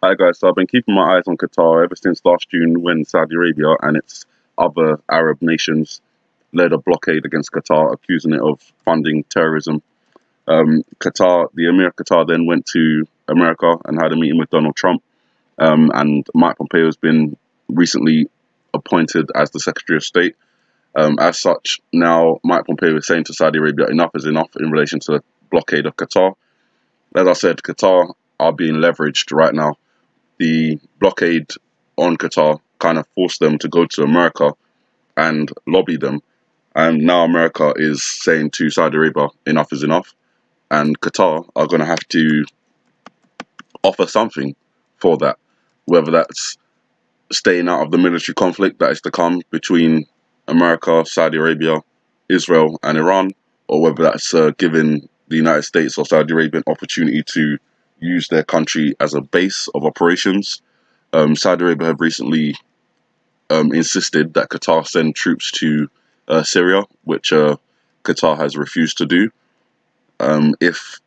Hi guys, so I've been keeping my eyes on Qatar ever since last June when Saudi Arabia and its other Arab nations led a blockade against Qatar, accusing it of funding terrorism. The Emir of Qatar then went to America and had a meeting with Donald Trump, and Mike Pompeo has been recently appointed as the Secretary of State. As such, now Mike Pompeo is saying to Saudi Arabia, enough is enough in relation to the blockade of Qatar. As I said, Qatar are being leveraged right now. The blockade on Qatar kind of forced them to go to America and lobby them. And now America is saying to Saudi Arabia, enough is enough. And Qatar are going to have to offer something for that, whether that's staying out of the military conflict that is to come between America, Saudi Arabia, Israel, and Iran, or whether that's giving the United States or Saudi Arabia an opportunity to use their country as a base of operations. Saudi Arabia have recently insisted that Qatar send troops to Syria, which Qatar has refused to do. If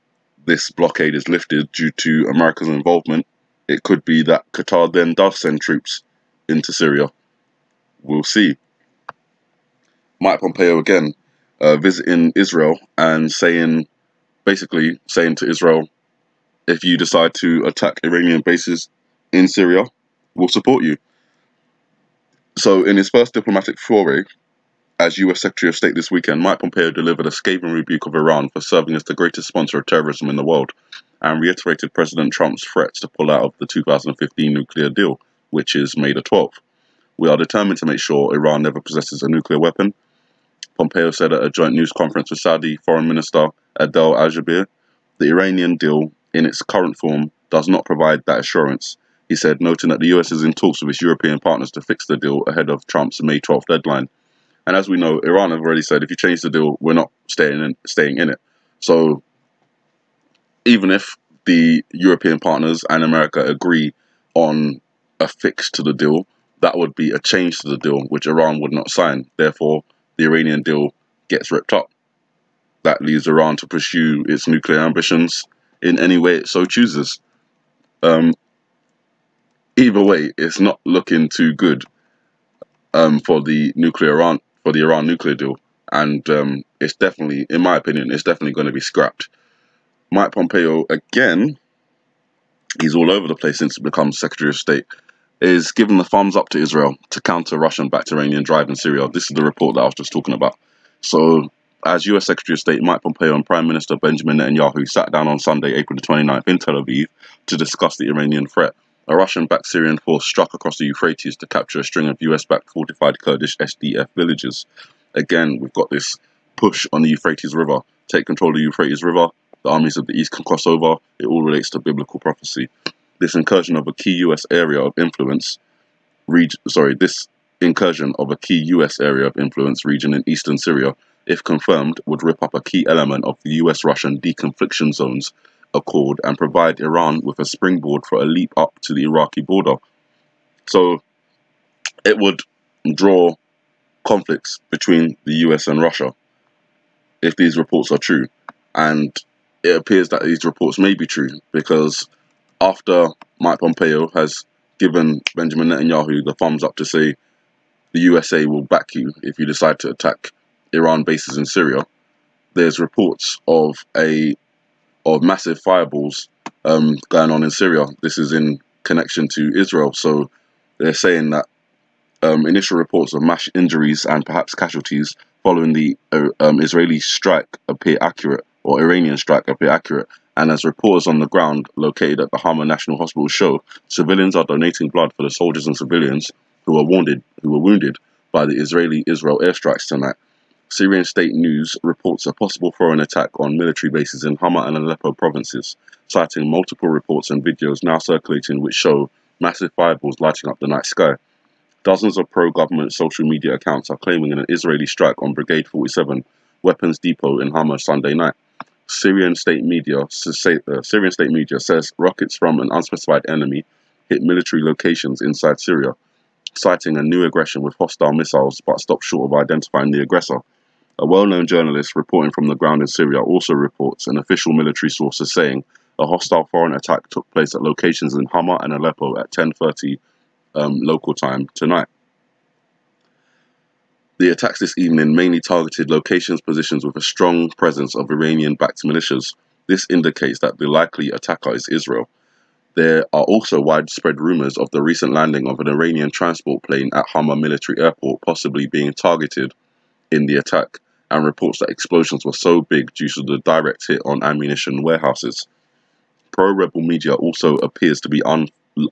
this blockade is lifted due to America's involvement, it could be that Qatar then does send troops into Syria. We'll see. Mike Pompeo again visiting Israel and basically saying to Israel, if you decide to attack Iranian bases in Syria, we'll support you. So in his first diplomatic foray as US Secretary of State this weekend, Mike Pompeo delivered a scathing rebuke of Iran for serving as the greatest sponsor of terrorism in the world, and reiterated President Trump's threats to pull out of the 2015 nuclear deal, which is May the 12th. We are determined to make sure Iran never possesses a nuclear weapon, Pompeo said at a joint news conference with Saudi Foreign Minister Adel Al-Jubeir. The Iranian deal, in its current form, does not provide that assurance, he said, noting that the US is in talks with its European partners to fix the deal ahead of Trump's May 12th deadline. And as we know, Iran have already said, if you change the deal, we're not staying in it. So even if the European partners and America agree on a fix to the deal, that would be a change to the deal, which Iran would not sign. Therefore, the Iranian deal gets ripped up. That leaves Iran to pursue its nuclear ambitions in any way it so chooses. Either way, it's not looking too good for the Iran nuclear deal, and it's definitely, in my opinion, it's definitely going to be scrapped. Mike Pompeo, again, he's all over the place since he becomes Secretary of State, is giving the thumbs up to Israel to counter Russian-backed Iranian drive in Syria. This is the report that I was just talking about. So, as US Secretary of State, Mike Pompeo and Prime Minister Benjamin Netanyahu sat down on Sunday, April the 29th in Tel Aviv to discuss the Iranian threat. A Russian-backed Syrian force struck across the Euphrates to capture a string of US-backed fortified Kurdish SDF villages. Again, we've got this push on the Euphrates River. Take control of the Euphrates River, the armies of the East can cross over. It all relates to biblical prophecy. This incursion of a key US area of influence region in eastern Syria, if confirmed, would rip up a key element of the US-Russian deconfliction zones accord and provide Iran with a springboard for a leap up to the Iraqi border. So it would draw conflicts between the US and Russia if these reports are true. And it appears that these reports may be true, because after Mike Pompeo has given Benjamin Netanyahu the thumbs up to say the USA will back you if you decide to attack Iran bases in Syria, there's reports of massive fireballs going on in Syria. This is in connection to Israel. So they're saying that initial reports of mass injuries and perhaps casualties following the Israeli strike appear accurate, or Iranian strike appear accurate. And as reporters on the ground located at the Hama National Hospital show, civilians are donating blood for the soldiers and civilians who were wounded by the Israel airstrikes tonight. Syrian state news reports a possible foreign attack on military bases in Hama and Aleppo provinces, citing multiple reports and videos now circulating which show massive fireballs lighting up the night sky. Dozens of pro-government social media accounts are claiming an Israeli strike on Brigade 47 weapons depot in Hama Sunday night. Syrian state media says rockets from an unspecified enemy hit military locations inside Syria, citing a new aggression with hostile missiles, but stopped short of identifying the aggressor. A well-known journalist reporting from the ground in Syria also reports an official military source saying A hostile foreign attack took place at locations in Hama and Aleppo at 10:30 local time tonight. The attacks this evening mainly targeted locations positions with a strong presence of Iranian-backed militias. This indicates that the likely attacker is Israel. There are also widespread rumors of the recent landing of an Iranian transport plane at Hama military airport possibly being targeted in the attack, and reports that explosions were so big due to the direct hit on ammunition warehouses. Pro-rebel media also appears to be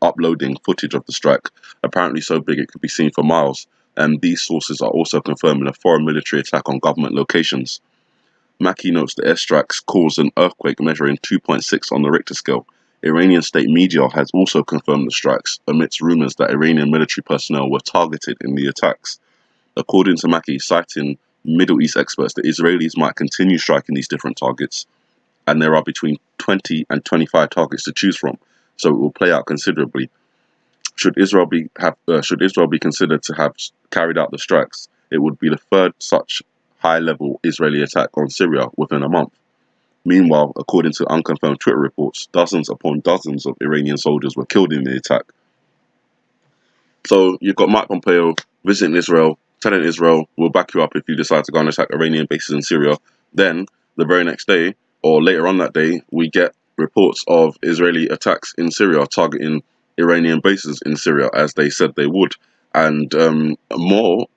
uploading footage of the strike, apparently so big it could be seen for miles, and these sources are also confirming a foreign military attack on government locations. Mackie notes the airstrikes caused an earthquake measuring 2.6 on the Richter scale. Iranian state media has also confirmed the strikes, amidst rumors that Iranian military personnel were targeted in the attacks. According to Mackie, citing Middle East experts, the Israelis might continue striking these different targets, and there are between 20 and 25 targets to choose from, so it will play out considerably. Should Israel be considered to have carried out the strikes, it would be the third such high-level Israeli attack on Syria within a month. Meanwhile, according to unconfirmed Twitter reports, dozens upon dozens of Iranian soldiers were killed in the attack. So you've got Mike Pompeo visiting Israel, telling Israel, we'll back you up if you decide to go and attack Iranian bases in Syria. Then, the very next day, or later on that day, we get reports of Israeli attacks in Syria targeting Iranian bases in Syria, as they said they would. And more,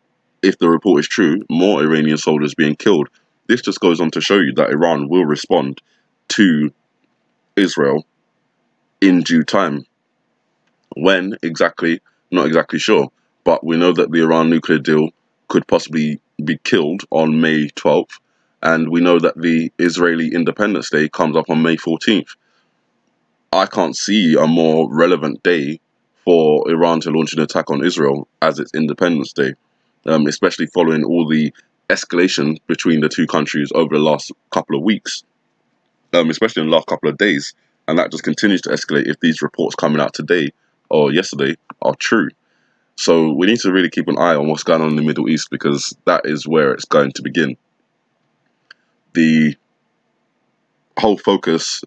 if the report is true, more Iranian soldiers being killed. This just goes on to show you that Iran will respond to Israel in due time. When exactly, not exactly sure. But we know that the Iran nuclear deal could possibly be killed on May 12th. And we know that the Israeli Independence Day comes up on May 14th. I can't see a more relevant day for Iran to launch an attack on Israel as its Independence Day, especially following all the escalation between the two countries over the last couple of weeks, especially in the last couple of days. And that just continues to escalate if these reports coming out today or yesterday are true. So we need to really keep an eye on what's going on in the Middle East, because that is where it's going to begin. The whole focus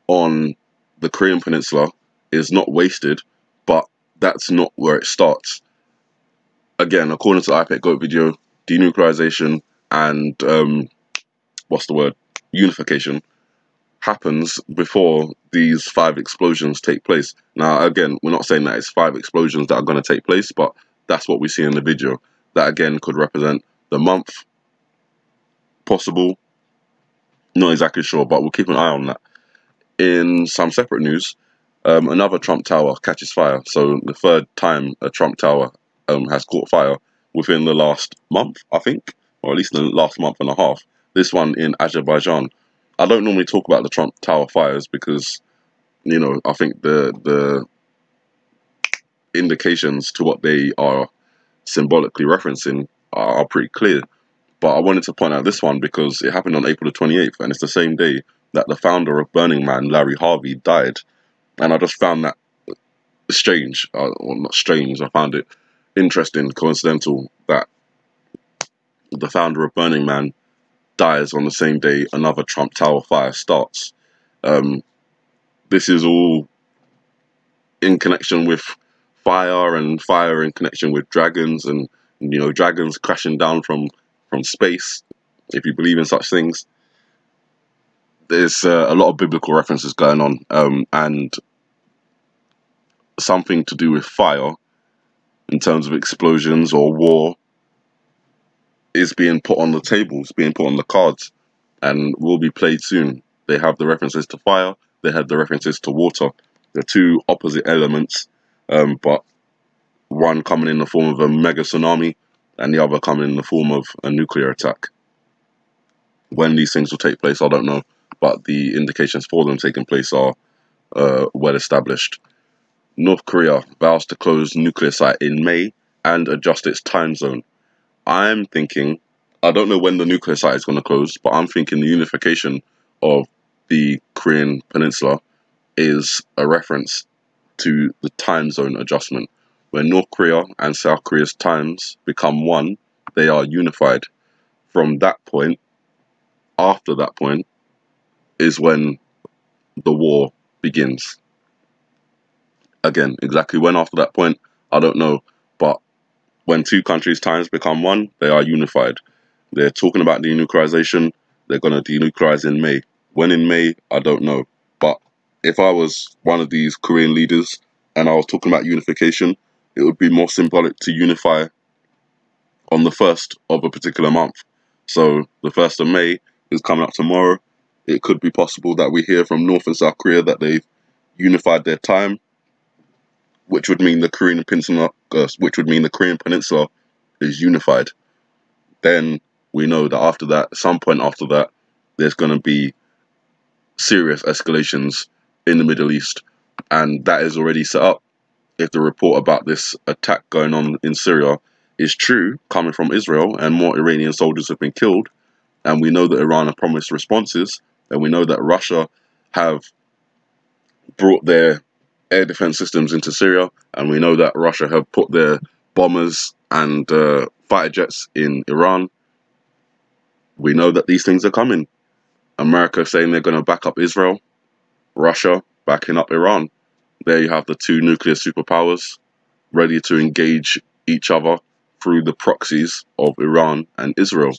on the Korean Peninsula is not wasted, but that's not where it starts. Again, according to the IPEC GOAT video, denuclearisation and unification happens before these 5 explosions take place. Now, again, we're not saying that it's 5 explosions that are going to take place, but that's what we see in the video. That, again, could represent the month, possible, not exactly sure, but we'll keep an eye on that. In some separate news, another Trump Tower catches fire. So the third time a Trump Tower has caught fire within the last month, I think, or at least the last month and a half. This one in Azerbaijan. I don't normally talk about the Trump Tower fires because, you know, I think the indications to what they are symbolically referencing are pretty clear. But I wanted to point out this one because it happened on April the 28th, and it's the same day that the founder of Burning Man, Larry Harvey, died. And I just found that strange, or not strange, I found it interesting, coincidental, that the founder of Burning Man dies on the same day another Trump Tower fire starts. This is all in connection with fire, and fire in connection with dragons, and, you know, dragons crashing down from space, if you believe in such things. There's a lot of biblical references going on, and something to do with fire in terms of explosions or war is being put on the tables, being put on the cards, and will be played soon. They have the references to fire, they have the references to water. They're two opposite elements, but one coming in the form of a mega tsunami and the other coming in the form of a nuclear attack. When these things will take place, I don't know, but the indications for them taking place are well established. North Korea vows to close nuclear site in May and adjust its time zone. I'm thinking, I don't know when the nuclear site is going to close, but I'm thinking the unification of the Korean Peninsula is a reference to the time zone adjustment. When North Korea and South Korea's times become one, they are unified. From that point, after that point, is when the war begins. Again, exactly when after that point, I don't know. But when two countries' times become one, they are unified. They're talking about denuclearization. They're going to denuclearize in May. When in May, I don't know. But if I was one of these Korean leaders and I was talking about unification, it would be more symbolic to unify on the 1st of a particular month. So the 1st of May is coming up tomorrow. It could be possible that we hear from North and South Korea that they've unified their time, which would mean the Korean Peninsula is unified. Then we know that after that, at some point after that, there's going to be serious escalations in the Middle East, and that is already set up. If the report about this attack going on in Syria is true, coming from Israel, and more Iranian soldiers have been killed, and we know that Iran have promised responses, and we know that Russia have brought their air defense systems into Syria, and we know that Russia have put their bombers and fighter jets in Iran. We know that these things are coming. America saying they're going to back up Israel, Russia backing up Iran. There you have the two nuclear superpowers ready to engage each other through the proxies of Iran and Israel.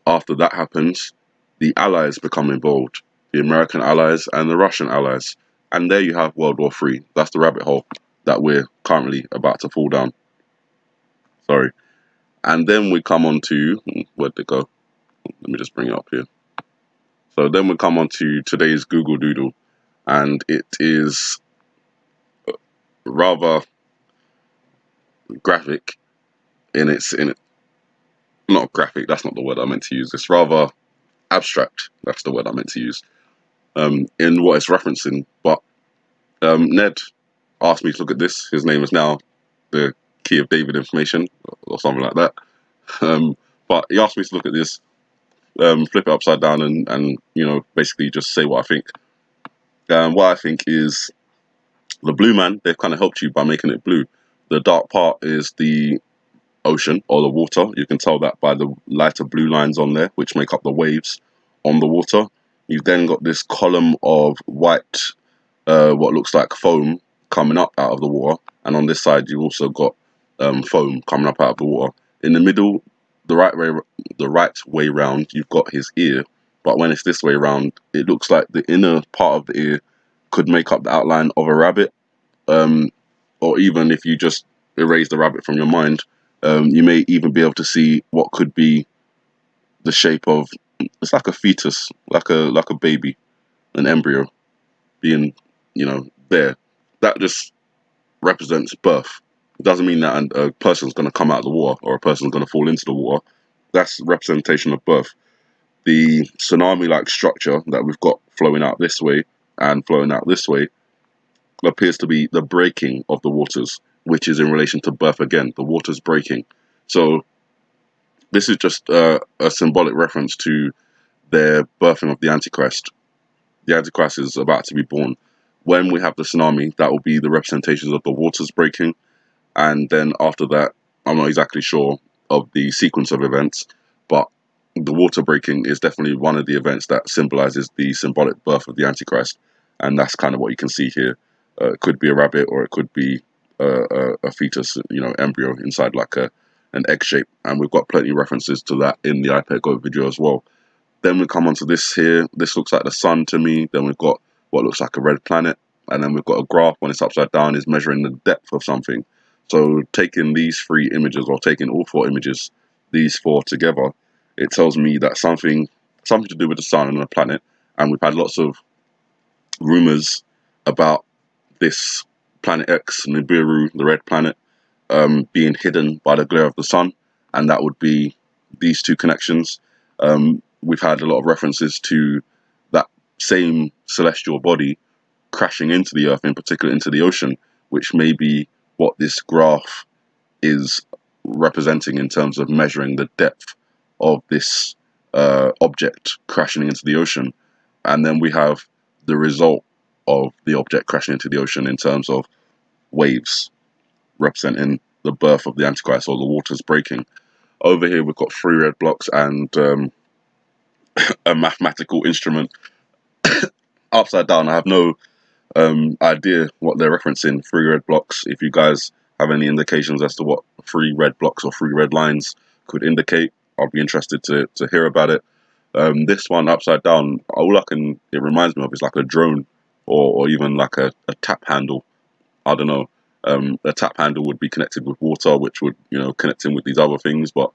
After that happens, the allies become involved, the American allies and the Russian allies. And there you have World War III. That's the rabbit hole that we're currently about to fall down. Sorry. And then we come on to, where'd it go? Let me just bring it up here. So then we come on to today's Google Doodle, and it is rather graphic not graphic, that's not the word I meant to use. It's rather abstract, that's the word I meant to use, in what it's referencing. But Ned asked me to look at this. His name is now the Key of David information, or something like that. But he asked me to look at this, flip it upside down, and basically just say what I think. What I think is the blue man, they've kind of helped you by making it blue. The dark part is the ocean or the water. You can tell that by the lighter blue lines on there, which make up the waves on the water. You've then got this column of white, what looks like foam coming up out of the water, and on this side you've also got foam coming up out of the water. In the middle, the right way round, you've got his ear, but when it's this way round, it looks like the inner part of the ear could make up the outline of a rabbit, or even if you just erase the rabbit from your mind, you may even be able to see what could be the shape of, it's like a fetus, like a baby, an embryo being, there. That just represents birth. It doesn't mean that a person's going to come out of the water or a person's going to fall into the water. That's representation of birth. The tsunami-like structure that we've got flowing out this way and flowing out this way appears to be the breaking of the waters, which is in relation to birth again. The water's breaking. So this is just a symbolic reference to their birthing of the Antichrist. The Antichrist is about to be born. When we have the tsunami, that will be the representations of the waters breaking. And then after that, I'm not exactly sure of the sequence of events, but the water breaking is definitely one of the events that symbolizes the symbolic birth of the Antichrist. And that's kind of what you can see here. It could be a rabbit, or it could be a fetus, embryo inside like an egg shape. And we've got plenty of references to that in the iPad Go video as well. Then we come onto this here. This looks like the sun to me. Then we've got what looks like a red planet. And then we've got a graph when it's upside down is measuring the depth of something. So taking these three images, or taking all four images, these four together, it tells me that something to do with the sun and the planet. And we've had lots of rumors about this planet X, Nibiru, the red planet, being hidden by the glare of the sun. And that would be these two connections. We've had a lot of references to that same celestial body crashing into the Earth, in particular into the ocean, which may be what this graph is representing in terms of measuring the depth of this object crashing into the ocean. And then we have the result of the object crashing into the ocean in terms of waves, representing the birth of the Antichrist, or the waters breaking. Over here we've got 3 red blocks and a mathematical instrument. upside down. I have no idea what they're referencing. 3 red blocks. If you guys have any indications as to what 3 red blocks or 3 red lines could indicate, I'll be interested to hear about it. This one upside down, it reminds me of is like a drone or even like a tap handle. I don't know. A tap handle would be connected with water, which would, you know, connect in with these other things, but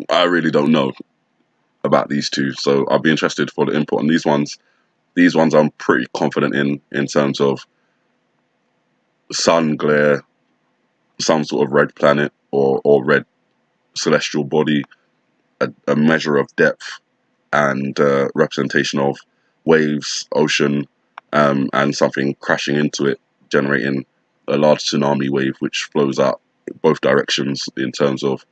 I really don't know about these two, so I'll be interested for the input on these ones. These ones I'm pretty confident in terms of sun glare, some sort of red planet or red celestial body, a measure of depth, and representation of waves, ocean, and something crashing into it, generating a large tsunami wave which flows out both directions in terms of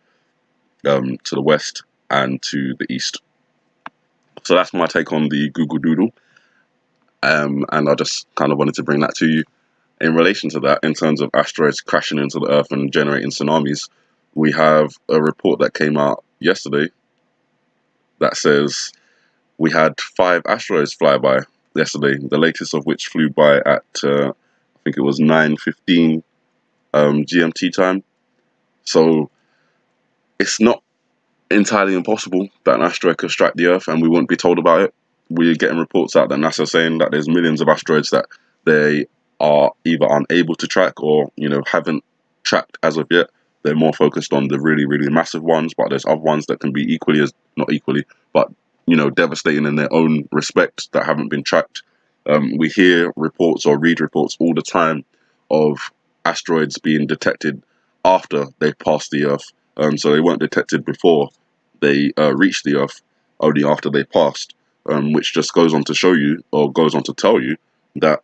to the west and to the east. So that's my take on the Google Doodle, and I just kind of wanted to bring that to you. In relation to that, in terms of asteroids crashing into the Earth and generating tsunamis, we have a report that came out yesterday that says we had 5 asteroids fly by yesterday, the latest of which flew by at, I think it was 9:15 GMT time. So it's not entirely impossible that an asteroid could strike the Earth and we wouldn't be told about it. We're getting reports out that NASA saying that there's millions of asteroids that they are either unable to track or, you know, haven't tracked as of yet. They're more focused on the really, really massive ones, but there's other ones that can be equally as, not equally, but, you know, devastating in their own respect that haven't been tracked. We hear reports or read reports all the time of asteroids being detected after they've passed the Earth. So they weren't detected before they reached the Earth, only after they passed, which just goes on to show you, or goes on to tell you, that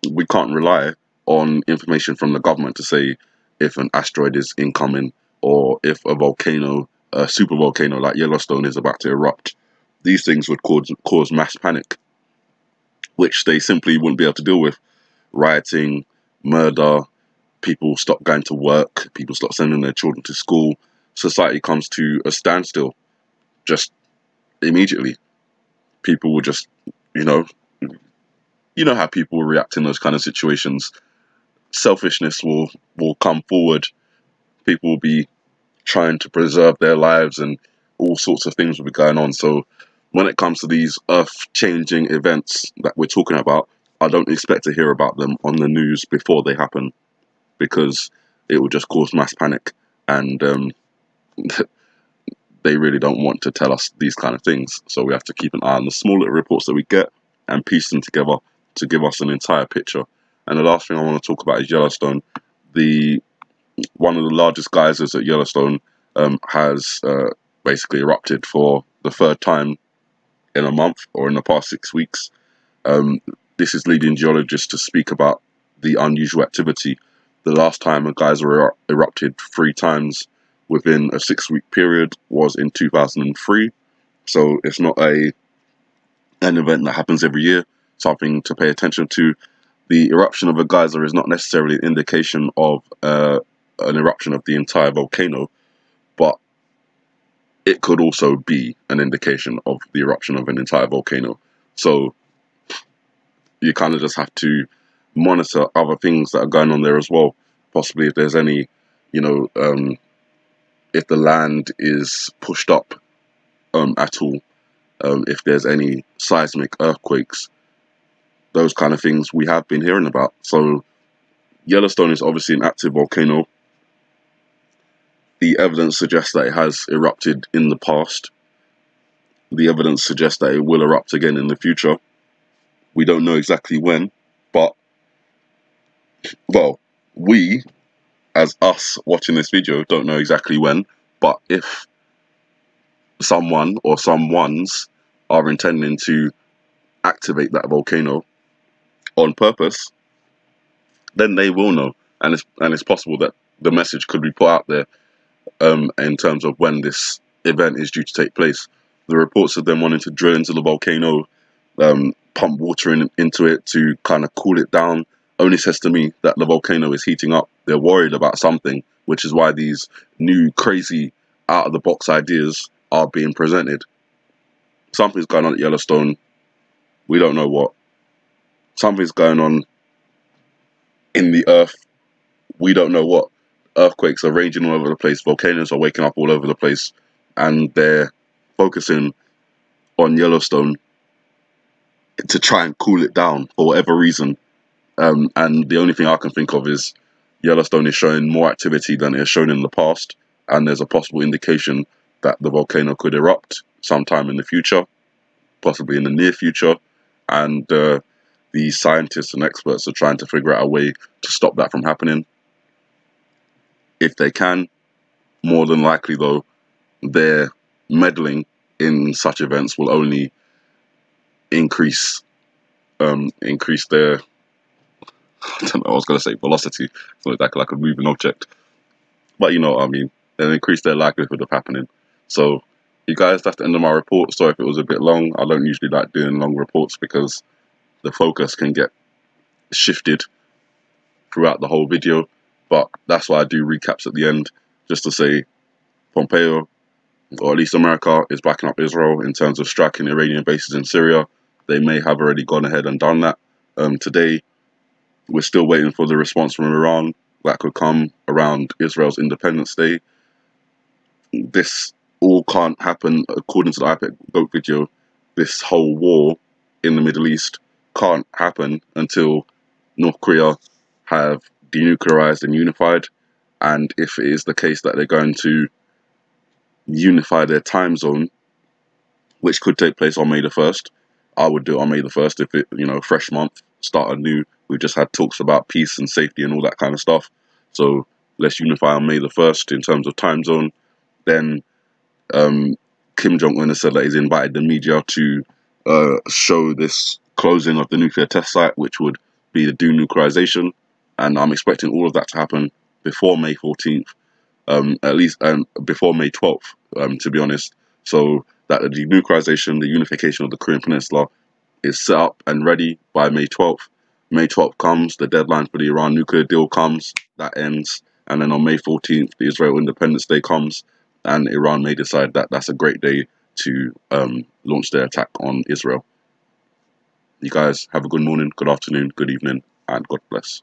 we can't rely on information from the government to say if an asteroid is incoming or if a volcano, a super volcano like Yellowstone is about to erupt. These things would cause mass panic, which they simply wouldn't be able to deal with. Rioting, murder, people stop going to work, people stop sending their children to school. Society comes to a standstill just immediately. People will just, you know how people react in those kind of situations. Selfishness will come forward. People will be trying to preserve their lives and all sorts of things will be going on. So when it comes to these earth-changing events that we're talking about, I don't expect to hear about them on the news before they happen, because it will just cause mass panic, and they really don't want to tell us these kind of things. So we have to keep an eye on the small little reports that we get and piece them together to give us an entire picture. And the last thing I want to talk about is Yellowstone. One of the largest geysers at Yellowstone has basically erupted for the 3rd time in a month, or in the past 6 weeks. This is leading geologists to speak about the unusual activity. The last time a geyser erupted 3 times within a 6-week period was in 2003. So it's not an event that happens every year, something to pay attention to. The eruption of a geyser is not necessarily an indication of an eruption of the entire volcano, but it could also be an indication of the eruption of an entire volcano. So you kind of just have to monitor other things that are going on there as well. Possibly if there's any, if the land is pushed up at all, if there's any seismic earthquakes, those kind of things we have been hearing about. So Yellowstone is obviously an active volcano. The evidence suggests that it has erupted in the past. The evidence suggests that it will erupt again in the future. We don't know exactly when, but, well, we, as us watching this video, don't know exactly when, but if someone or someones are intending to activate that volcano on purpose, then they will know, and it's possible that the message could be put out there in terms of when this event is due to take place. The reports of them wanting to drill into the volcano, pump water into it to kind of cool it down, only says to me that the volcano is heating up. They're worried about something, which is why these new crazy out-of-the-box ideas are being presented. Something's going on at Yellowstone. We don't know what. Something's going on in the earth. We don't know what. Earthquakes are raging all over the place. Volcanoes are waking up all over the place. And they're focusing on Yellowstone to try and cool it down for whatever reason. And the only thing I can think of is Yellowstone is showing more activity than it has shown in the past. And there's a possible indication that the volcano could erupt sometime in the future, possibly in the near future. And the scientists and experts are trying to figure out a way to stop that from happening. If they can, more than likely though, their meddling in such events will only increase their, I don't know, I was going to say velocity, so like a moving object, but you know what I mean. They'll increase their likelihood of happening. So, you guys, that's the end of my report. Sorry if it was a bit long. I don't usually like doing long reports because the focus can get shifted throughout the whole video, but that's why I do recaps at the end, just to say Pompeo, or at least America, is backing up Israel in terms of striking Iranian bases in Syria. They may have already gone ahead and done that. Today, we're still waiting for the response from Iran that could come around Israel's Independence Day. This all can't happen according to the IPEC Goat video. This whole war in the Middle East can't happen until North Korea have denuclearized and unified. And if it is the case that they're going to unify their time zone, which could take place on May the 1st, I would do it on May the 1st if it, you know, fresh month, start anew. We've just had talks about peace and safety and all that kind of stuff. So let's unify on May the 1st in terms of time zone. Then Kim Jong-un has said that he's invited the media to show this closing of the nuclear test site, which would be the denuclearization. And I'm expecting all of that to happen before May 14th, at least before May 12th, to be honest. So that the denuclearization, the unification of the Korean Peninsula is set up and ready by May 12th. May 12th comes, the deadline for the Iran nuclear deal comes, that ends. And then on May 14th, the Israel Independence Day comes, and Iran may decide that that's a great day to launch their attack on Israel. You guys have a good morning, good afternoon, good evening, and God bless.